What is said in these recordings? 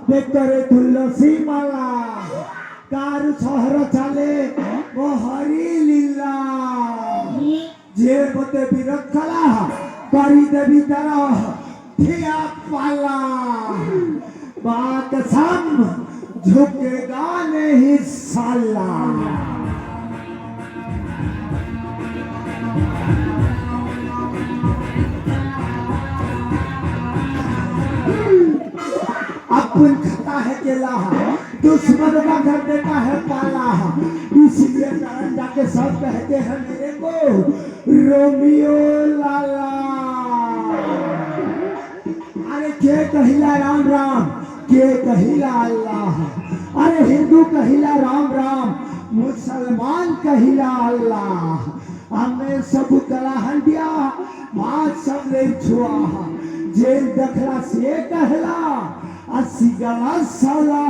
बेतरे तुलसी माला car शहर चले वो हरि लीला जे बते बिरखला करी देवी तरह ठिया पाला बात सम झुकेगा नहीं साला अपन खाता है केला दुश्मन का घर देता है पाला इसलिए कारण जाके सब कहते हैं मेरे को रोमियो लाला अरे के कहिला राम राम के कहिला अल्लाह अरे हिंदू कहिला राम राम मुसलमान कहिला अल्लाह हमें सब कला हंडिया बात सब ले छुआ जेल दखला से कहला अस्सी गला साला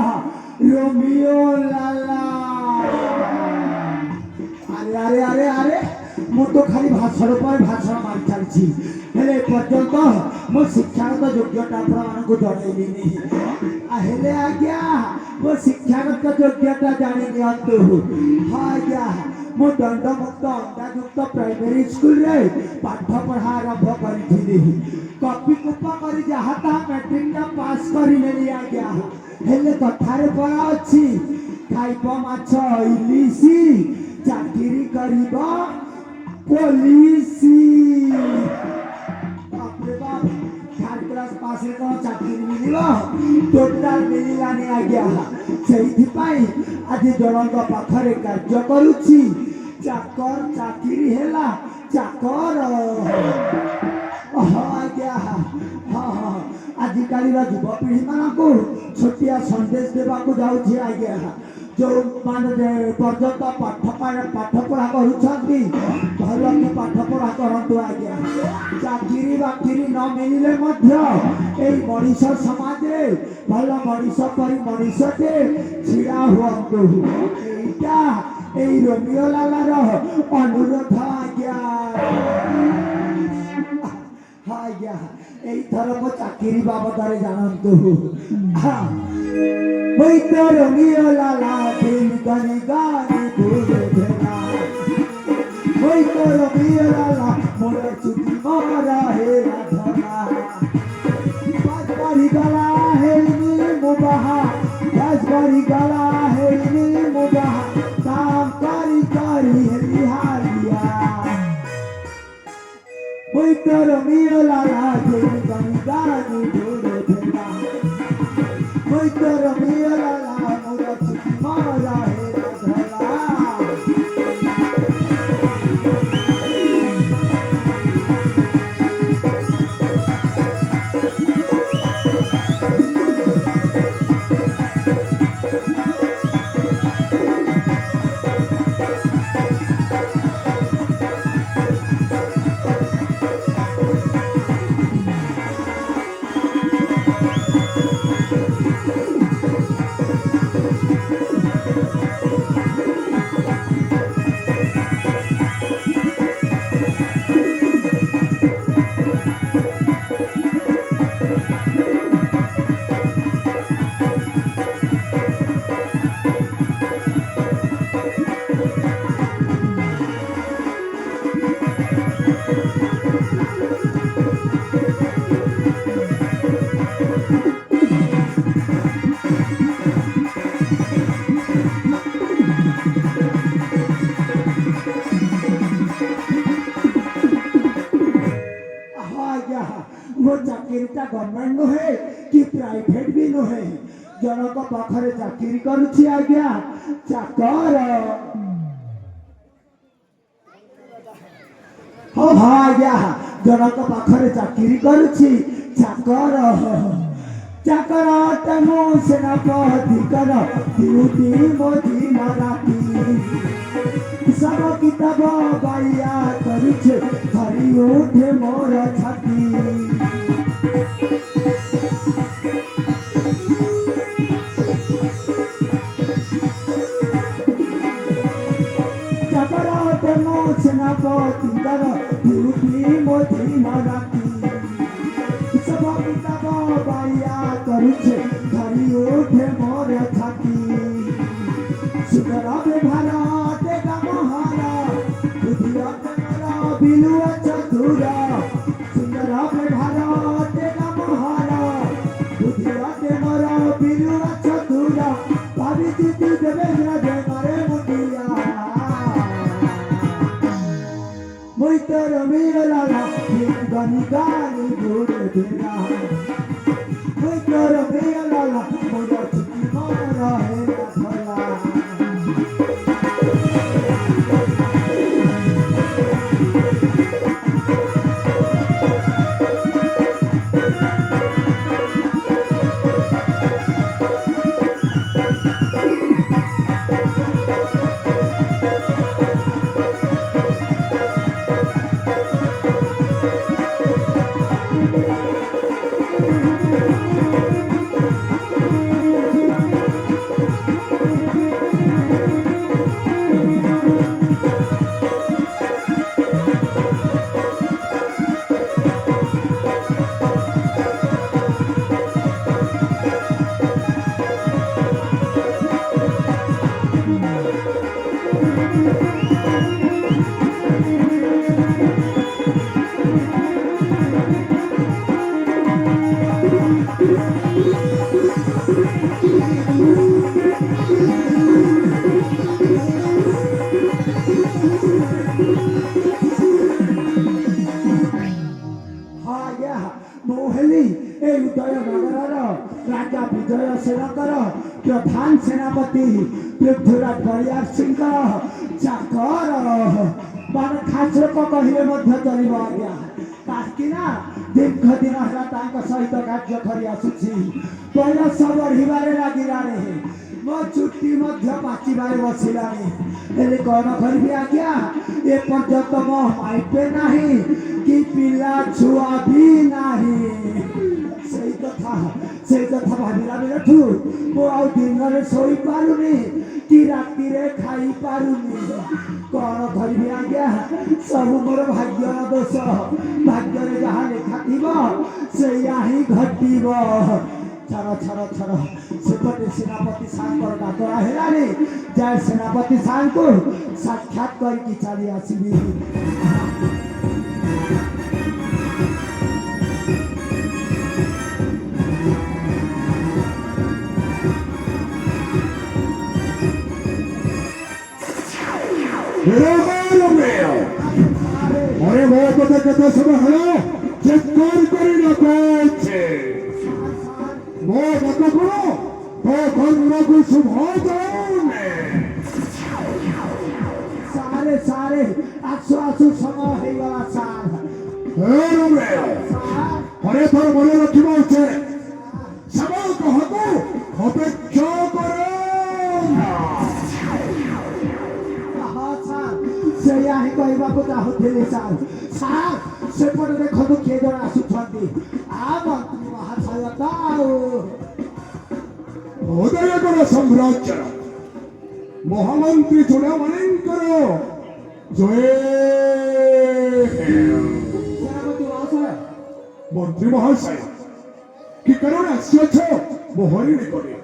रोमियो लाला अरे अरे अरे अरे मु तो खाली भाषण पर भाषण मार चलछि हेले पर्यंत मो शिक्षागत योग्यता आपन को जणैली नहीं हेले आज्ञा मो शिक्षागत योग्यता जानि नियंतु हां आज्ञा मो दंडमुक्त अंधायुक्त प्राइमरी स्कूल रे पाठ पढ़ा आरंभ करिथिली कॉपी कुपा करी जहाता मैट्रिक का पास करी लेली आज्ञा हेले कथारे पड़ा अछि खाइब माछ इलिसी चाकरी करिब पुलिसी अपने बाप थर्ड क्लास पास रे को चाकरी मिलिलो टोटल मिलिलानी आज्ञा सेहिथि पाई आज जनक पाखरे कार्य करूछि चाकर चाकरी हेला चाकर आज्ञा हाँ आजिकल युवपीढ़ी मान को छोटिया संदेश देवा जाऊँगी आज्ञा जो माने पर्यंत पाठ पढ़ा करुँच भल कि पाठ पढ़ा करतु आज्ञा चाकरी बाकरी न मिले मनीष समाज भल मनीष पर मनीषटे छिड़ा हुआ रोमियो लालार अनुरोध आज्ञा आज्ञा एथर मो चाकरी बाबद जानतु मुई तो रोमियो लाला दिल गनी गानी भूल देना मुई तो रोमियो लाला मोर चुटी मारा है राधा पाँच बारी गला है नी मुबाहा दस बारी गला है नी मुबाहा काम करी करी है बिहारिया मुई तो रोमियो लाला दिल गनी गानी भूल देना मुई तो रोमियो लाला मोर चुटी मारा है राधा ଚାକିରିଟା ଗଭର୍ଣ୍ଣମେଣ୍ଟ ନୁହେଁ କି ପ୍ରାଇଭେଟ ବି ନୁହେଁ ଜଣଙ୍କ ପାଖରେ ଚାକିରି କରୁଛି ଆଜ୍ଞା ଚାକର ହଁ ହଁ ଆଜ୍ଞା ଜଣଙ୍କ ପାଖରେ ଚାକିରି କରୁଛି ଚାକର ଚାକର ତମୁ ସେନାପତିଙ୍କର ଡ୍ୟୁଟି ମୋଦି ମାରାତି सब किताब बाया करुछे धरी उठे मोर छाती चकराते मो सेनापतिଙ୍କର ଡ୍ୟୁଟି ମୋଦି ମାରାତି सब किताब बाया करुछे धरी उठे मोर छाती सुंदर व्यवहार बिलुआ चतुरा सुंदर व्यवहार महारा बुद्धिया मोर बिलुआ चतुरा भाभी जीती देवेंद्र दे मारे मुंडिया मुई तोर मीरा गनी गानी गुड़ देना मुई तोर मीरा मोर चिट्ठी मारा है भला राजा विजय सेनकर प्रधान सेनापति पृथ्वीराज बलियार सिंह चाकर मान खास लोक कहे चलो आज्ञा कहीं दीर्घ दिन है सहित कार्य कर आसुची बयस बढ़वे लगे मो चुट्टी पाचिबार बसलानी कौन करी आज्ञा ए पर्यंत मो पाइपे नहीं कि पिला छुआ भी नहीं से कथा भाविला बेलठू मो आ दिन शोई पारुनी कि राति खाई पारुनी कौन करी आज्ञा सब मोर भाग्यर दोष भाग्य जहाँ लेखा थी से ही घटब छाड़ छाड़ छाड़ सेपटे सेनापति सागर डाकरा है जाए सेनापति सार को साक्षात करके चली आसबी अरे वो कथा कथा सब हलो चक्कर करी न कोचे वो कथा करो तो खंड को सुभाव जाओने सारे सारे आसु आसु समय है वाला सार अरे थोड़ा बोले रखी बात है सब कहतो अपेक्षा करो से यहाँ कहवाक चाहूली सार सार सेपटे देखो किए जन आसुंट आ मंत्री महाशय उदयगढ़ साम्राज्य महामंत्री चूड़ामणिकर जय सेनापति महाशय मंत्री महाशय कि कारण आस मोहरी निकटे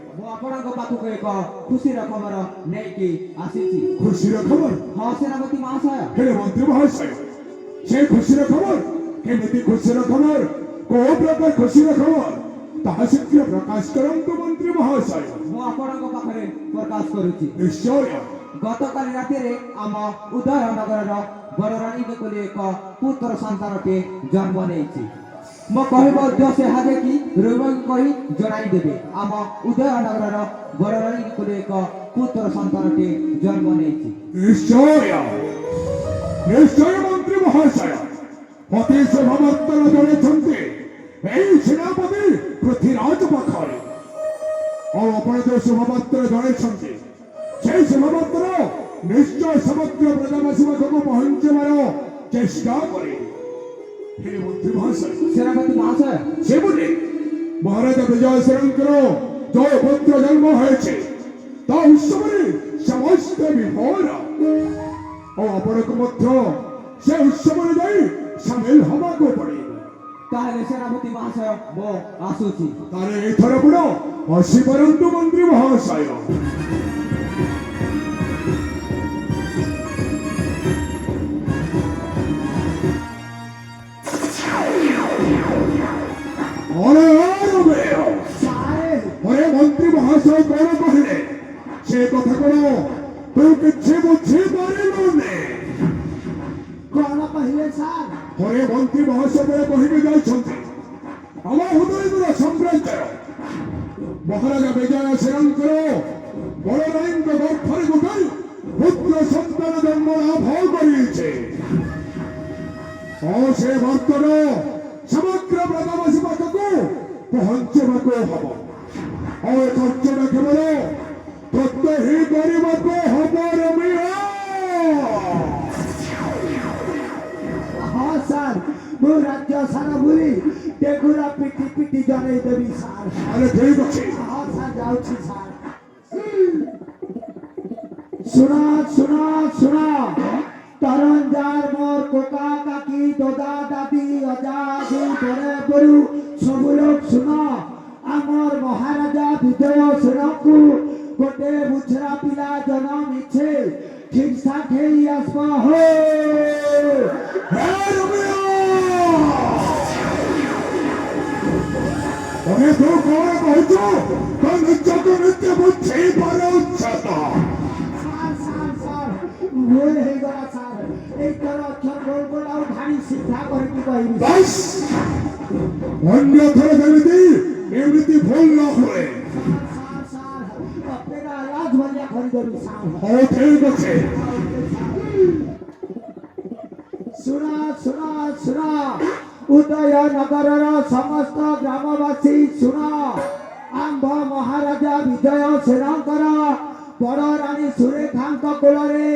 पाखक एक खुशी खबर नहीं आसी खुशी खबर हाँ सेनापति महाशय हेले मंत्री महाशय से खुशी खबर केमिति खुशी खबर को प्रकार खुशी खबर ताहा शीघ्र प्रकाश करंतु मंत्री महाशय मु आपणक पाखरे प्रकाश करूची निश्चय गतकाली राति रे आम उदयनगर बड़राणी बेकली एक पुत्र संतान के जन्म नहीं ମୋ କହିବ ଉଦ୍ଦେଶ୍ୟ ଏହା ଯେ କି ଧ୍ରୁବଙ୍କୁ କହି ଜଣାଇ ଦେବେ ଆମ ଉଦୟନଗରର ବଡ଼ରାଣୀକୁରେ ଏକ ପୁତ୍ର ସନ୍ତାନଟି ଜନ୍ମ ନେଇଛି। ନିଶ୍ଚୟ ମନ୍ତ୍ରୀ ମହାଶୟ ଅତି ଶୋଭାବର୍ତ୍ତନ ଜଣାଇଛନ୍ତି ଏହି ସେନାପତି ପୃଥ୍ୱୀରାଜ ପାଖରେ। ଆଉ ଆପଣ ଯେଉଁ ଶୋଭାବର୍ତ୍ତନ ଜଣାଇଛନ୍ତି সেই ଶୋଭାବର୍ତ୍ତନ ନିଶ୍ଚୟ ସମଗ୍ର ପ୍ରଜାବାସୀ ପାଖକୁ ପହଞ୍ଚିବାର ଚେଷ୍ଟା କରିବେ। ହେଲେ ମନ୍ତ୍ରୀ ମହାଶୟ ସେନାପତି ମହାଶୟ ସେପଟେ ମହାରାଜା ବିଜୟ ସେନଙ୍କର ଯୋଉ ପୁତ୍ର ଜନ୍ମ ହয়েছে ତା ଉତ୍ସବରେ ସମସ୍ତ ବିଭୋର ଆଉ ଆପଣଙ୍କୁ ମଧ୍ୟ ସେ ଉତ୍ସବରେ ଯାଇ ସାମିଲ ହେବାକୁ ପଡ଼ିବ। ତାହେଲେ ସେନାପତି ମହାଶୟ ମୁଁ ଆସୁଛି। ତାହେଲେ ଏଥର ପୁଣ ଆସିପାରନ୍ତୁ ମନ୍ତ୍ରୀ ମହାଶୟ। ମନ୍ତ୍ରୀ ମହାଶୟ କଣ କହିଲେ ସେ କଥା କଣ ତୁ କିଛି ବୁଝିପାରିଲୁନି? କଣ କହିଲେ ସାର୍? ପରେ ମନ୍ତ୍ରୀ ମହାଶୟ କହିକି ଯାଇଛନ୍ତି ଆମ ଉଦୟପୁର ସାମ୍ରାଜ୍ୟର ମହାରାଜା ବିଜୟ ସେନଙ୍କର ବଡ଼ରାଣୀଙ୍କ ଗର୍ଭରେ ଗୋଟାଏ ପୁତ୍ର ସନ୍ତାନ ଜନ୍ମ ଲାଭ କରିଛି। ଆଉ ସେ ବର୍ତ୍ତମାନ ସମଗ୍ର ବ୍ରଜବାସୀ ପାଖକୁ ପହଞ୍ଚିବାକୁ ହବ। ଆଉ ଏ କାର୍ଯ୍ୟଟା କେବଳ ତୋତେ ହିଁ କରିବାକୁ ହବ ରମିଆ। ହଁ ସାର୍, ମୁଁ ରାଜ୍ୟ ସାରା ବୁଲି ଟେଗୁରା ପିଟି ପିଟି ଜଣେଇ ଦେବି ସାର୍। ଆରେ ଠିକ ଅଛି। ହଁ ସାର୍, ଯାଉଛି ସାର୍। ଶୁଣ ଶୁଣ ଶୁଣ, তরঞ্জার মোর কোকা কাকি দাদা দাদি অজা আজু বড়ে বড়ু সবু লোক শুন, আমার মহারাজা বিজয় সেনকু গোটে বুঝরা পিলা জন্ম ইচ্ছে ঠিক সাথেই আসবা হো। ତମେ ତୁ କଣ କହୁଛୁ? ତ ନିଜକୁ ନିଜେ ବୁଝେଇ ପାରୁଛ ତ? স্যার স্যার স্যার, ভুল হয়ে গলা স্যার। এই তোর অক্ষর গোল গোল আর ধাড়ি সিধা করে কি কইবি? বাস ଅନ୍ୟଥର ଯେମିତି ଏମିତି ଭୁଲ ନ ହୁଏ। স্যার স্যার, আপনারা আওয়াজ বলিয়া করে দেবি স্যার। ହଉ ଠିକ ଅଛି। ଶୁଣ ଶୁଣ ଶୁଣ, ଉଦୟନଗରର ସମସ୍ତ ଗ୍ରାମବାସୀ ଶୁଣ, ଆମ୍ଭ ମହାରାଜା ବିଜୟ ସେନଙ୍କର ବଡ଼ ରାଣୀ ସୁରେଖାଙ୍କ କୋଳରେ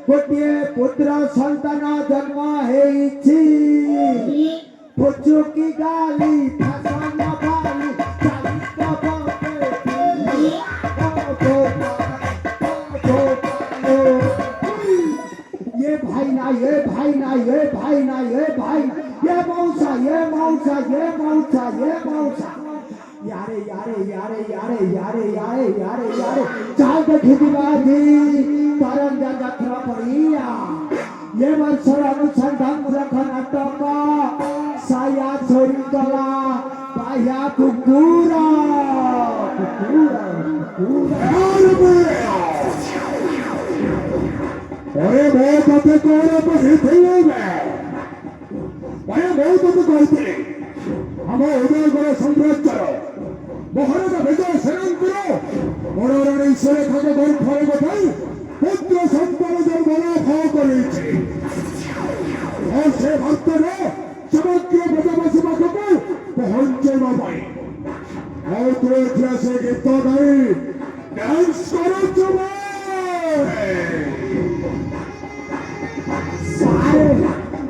ଗୋଟିଏ ପୁତ୍ର ସନ୍ତାନ ଜନ୍ମ ହେଇଛି। ପୁଚୁକି ଗାଲି ଫାସନ ବାଲି ଚାଲିତ ये भाई ना, ये भाई ना, ये भाई ना, ये भाई ना, ये मौसा, ये मौसा, ये मौसा, ये मौसा। यारे यारे यारे यारे यारे यारे यारे यारे चाल देखी बाजी तरंजा यात्रा पड़िया। ये वर्षर अनुसंधान मूलक नाटक साया छोरी कला पाया कुकुरा कुकुरा कुकुरा। अरे वो तते कौन କହିଥିଲେ ଭାଇ ମୁଁ ତତେ କହିଥିଲି ଆମ ଉଦୟଗଡ଼ ସାମ୍ରାଜ୍ୟର ମହାରାଜା ବିଜୟ ସେନଙ୍କର ବଡ଼ରାଣୀ ସୁରେଖାଙ୍କ ଗର୍ଭରେ ଗୋଟାଏ ପୁତ୍ର ସନ୍ତାନ ଜନ୍ମ ଲାଭ କରିଛି। ଆଉ ସେ ବାର୍ତ୍ତାରେ ସମଗ୍ର ବ୍ରଜବାସୀ ପାଖକୁ ପହଞ୍ଚାଇବା ପାଇଁ ଆଉ ତୁ ଏଥିରେ ସେ ଗୀତ ଗାଇ ଡ୍ୟାନ୍ସ କରୁଛୁ।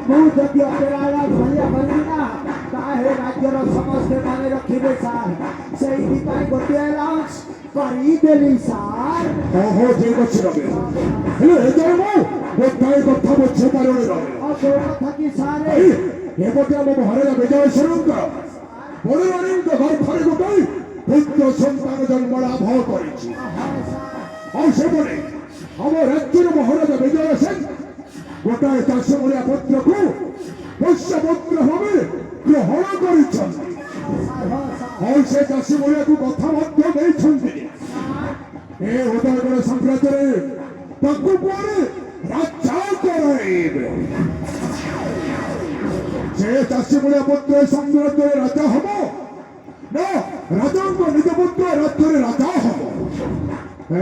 ମୁଁ ଯଦି ଅପେରା ଭଳିଆ କରିବି ନା, ତାହେଲେ ରାଜ୍ୟର ସମସ୍ତେ ମନେ ରଖିବେ ସାର୍। ସେଇଥିପାଇଁ ଗୋଟିଏ ଲଞ୍ଚ କରିଦେଲି ସାର୍। ଓହୋ ଠିକ ଅଛି ରବି, ହେଲେ ଏଯାଏ ମୁଁ ଗୋଟାଏ କଥା ବୁଝିପାରୁନି ରବି। ଆଉ କୋଉ କଥା କି ସାର୍? ଏପଟେ ଆମ ମହାରାଜା ବିଜୟ ସେନଙ୍କର ବଡ଼ରାଣୀଙ୍କ ଗର୍ଭରେ ଗୋଟାଏ ପୁତ୍ର ସନ୍ତାନ ଜନ୍ମ ଲାଭ କରିଛି। ଆଉ ସେପଟେ ଆମ ରାଜ୍ୟର ମହାରାଜା ବିଜୟ ସେନ ଗୋଟାଏ ଚାଷ ଭଳିଆ ପୁତ୍ରକୁ ପୋଷ୍ୟ ପୁତ୍ର ଭାବେ ଗ୍ରହଣ କରିଛନ୍ତି। ଆଉ ସେ ଚାଷୀ ଭଳିଆକୁ କଥା ମଧ୍ୟ ଦେଇଛନ୍ତି ଏ ଉଦୟଗଡ଼ ସାମ୍ରାଜ୍ୟରେ ତାକୁ ପରେ ରାଜା କରାଇବେ। ସେ ସେ ଚାଷୀ ଭଳିଆ ପୁତ୍ର ସଂଗ୍ରାମରେ ରାଜା ହବ ନା ରାଜାଙ୍କ ନିଜ ପୁତ୍ର ରାଜ୍ୟରେ ରାଜା ହବ?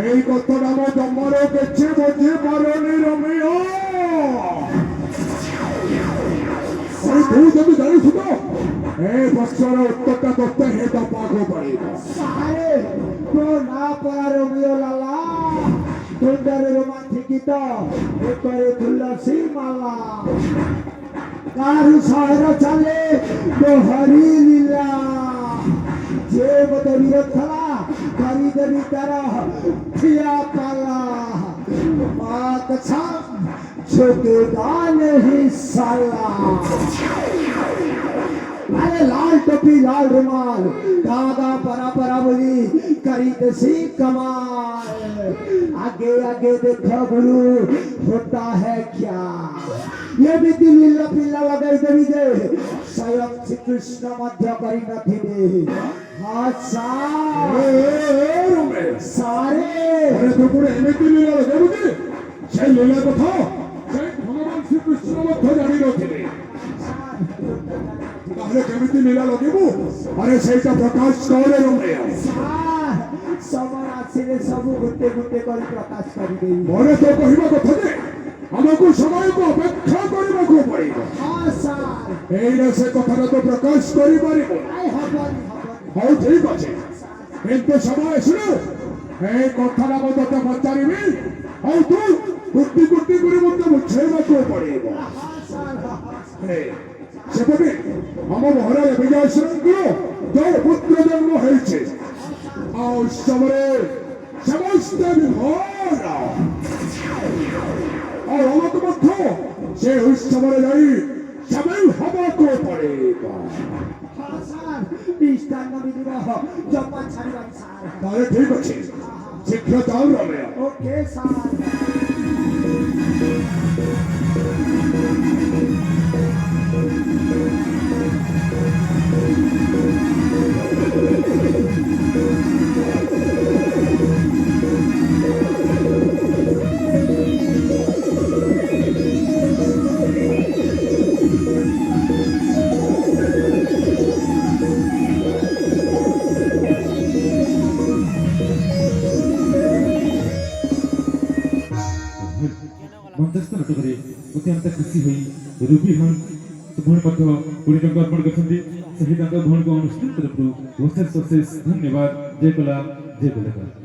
এই কথাটা আমার জন্মরে গেছে বুঝি পারনি রমিও। তুই যদি জানিস তো এই বছর উত্তরটা করতে হেটা পাগো পারিব। আরে তো না পারা রোমিও লালা তোন্ডারে রোমান্টিকিত একরে তুলসী মালা কারু শহর চলে দোহরি লীলা যে মত বিরোধ খেলা করি দেবী তারা ঠিয়া পালা মাত ছাম ছোটে গান হি সালা अरे लाल टोपी लाल रुमाल दादा परा परा बोली करी दसी कमाल आगे आगे देखो गुरु होता है क्या ये भी दिल्ला पिल्ला लगाई देवी दे स्वयं श्री कृष्ण मध्य करी नथी दे हाँ सारे আরে তো পুরো এমএটি লীলা দেবু যে সেই লীলা কথা সেই ভগবান শ্রীকৃষ্ণ মধ্যে জানি নথিলে তাহলে কেমিতি লীলা লগিবু? আরে সেইটা প্রকাশ করে রমে সময় আসলে সবু গুটে গুটে করে প্রকাশ করি দেই মনে তো কহিবা কথা যে আমাকে সময়কে অপেক্ষা করিবাকু পড়িব। हाँ सार এইটা সে কথাটা তো প্রকাশ করি পারিব। আই হবনি হଉ ঠিক আছে কিন্তু সময় শুনো এই কথাটা মতো পচারিবি ଆଉ ତୁ ଗୋଟି ଗୋଟି କରି ମୋତେ ବୁଝେଇବାକୁ ପଡ଼ିବ। हाँ सार ସେପଟେ ଆମ ମହାରାଜ ବିଜୟେଶ୍ୱରଙ୍କର ଯୋଉ ପୁତ୍ର ଜନ୍ମ ହେଇଛି ଆଉ ଉତ୍ସବରେ ସମସ୍ତ ବିଭୋର ଆଉ ଆମକୁ ମଧ୍ୟ ସେ ଉତ୍ସବରେ ଯାଇ ସାମିଲ ହବାକୁ ପଡ଼ିବ। हाँ सार इष्टान विग्रह जपा छाड़िबा सार ତାହେଲେ ଠିକ ଅଛି ଶୀଘ୍ର ଯାଉ ରମେୟ। ओके सार ମଞ୍ଚସ୍ଥ ନାଟକରେ ଅତ୍ୟନ୍ତ ଖୁସି ହୋଇ ରୁବି ହନ୍ ଭଉଣୀ ମଧ୍ୟ 20 ଟଙ୍କା ଅର୍ପଣ କରିଛନ୍ତି। ସେହି ତାଙ୍କ ଭଉଣୀଙ୍କ ଅନୁଷ୍ଠାନ ତରଫରୁ ଅଶେଷ ଅଶେଷ ଧନ୍ୟବାଦ। ଜୟ କଲା ଜୟ କଲାକାର।